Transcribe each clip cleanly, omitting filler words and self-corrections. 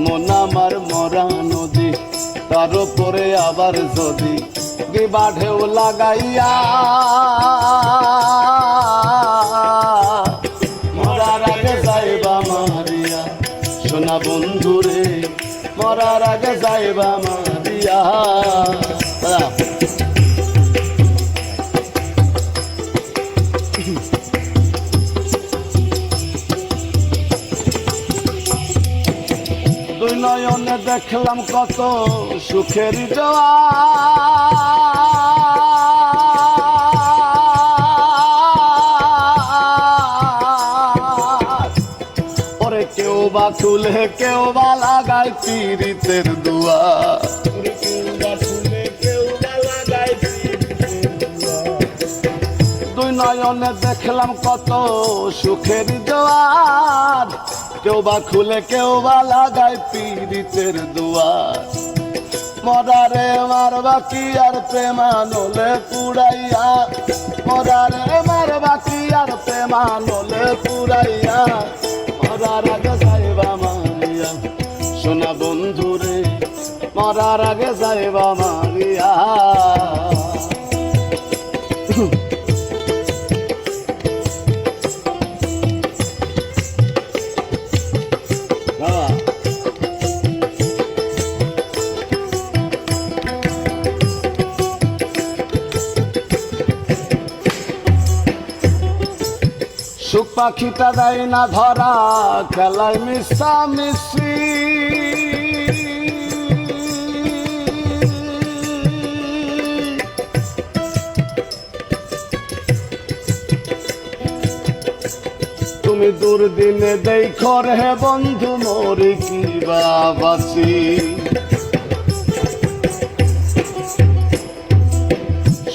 মন আমার মরা নদী, তার উপরে আবার যদি দিবা ঢেউ লাগাইয়া, মরার আগে যাইবা মারিয়া সোনা বন্ধুরে, মরার আগে যাইবা মারিয়া। দুই নয়নে দেখলাম কত সুখের জোয়ার, ওরে কেউ বা তুলে কেউ বা লাগায় পীড়িতের দুয়ার, দুই নয়নে দেখলাম কত সুখের জোয়ার, কেউ বা খুলে কেউ বা লাগায় পীড়িতের দুয়ার। মরারে মারবা কি আর প্রেমানলে পুরাইয়া, মরারে মারবা কি আর প্রেমানলে পুরাইয়া, মরার আগে যাইবা মারিয়া সোনা বন্ধুরে, মরার আগে যাইবা মারিয়া। সুখ পাখিটা দেয় না ধরা, খেলায় মিশামিশি, তুমি দুর্দিনে দেখো রে বন্ধু মরি কি বাবাসি,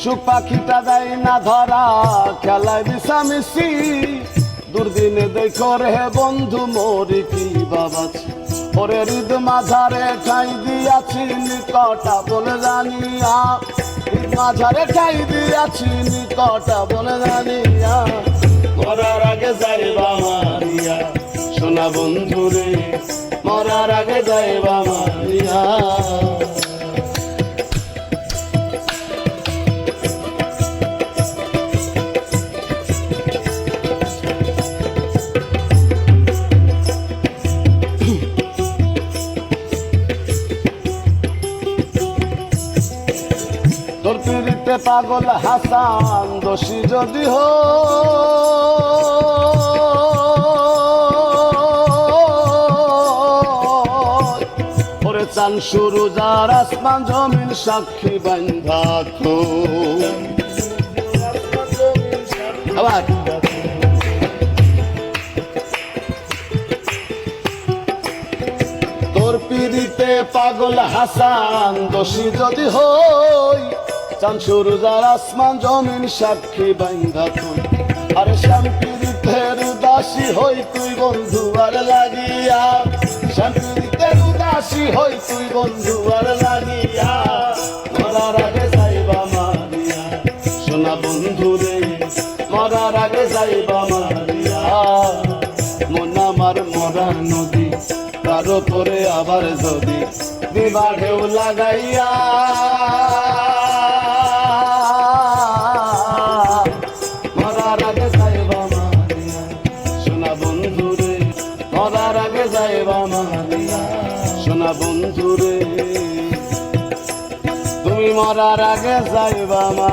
সুখ পাখিটা দেয় না ধরা, খেলায় মিশামিশি, দুর্দিনে দেখো রে বন্ধু মরি কি বাবাছি। ওরে হৃদ মাঝারে ঠাই দিয়াছি নিকটা বলে জানিয়া, হৃদ মাঝারে ঠাই দিয়াছি নিকটা বলে জানিয়া, মরার আগে যাইবা মারিয়া সোনা বন্ধুরে, মরার আগে যাইবা মারিয়া। তোর পীড়িতে পাগল হাসান দোষী যদি হো, ওরে চান শুরু যার আসমান জমিন সাক্ষী বান্ধা তো, আবার তোর পীড়িতে পাগল হাসান দোষী যদি হই, চান শুরু যার আসমান জমিন সাক্ষী বান্ধা তুই, আরে শান্তির উদাসী হই তুই বন্ধু আর লাগিয়া, শান্তির উদাসী হই তুই বন্ধু আর লাগিয়া, মরার আগে যাইবা মারিয়া সোনা বন্ধুরে, মরার আগে যাইবা মারিয়া। মন আমার মরা নদী, তার উপরে আবার যদি দিবা ঢেউ লাগাইয়া, মরার আগে যাইবা মারিয়া সোনা বন্ধুরে, মরার আগে যাইবা মারিয়া সোনা বন্ধুরে, তুমি মরার আগে যাইবা মা।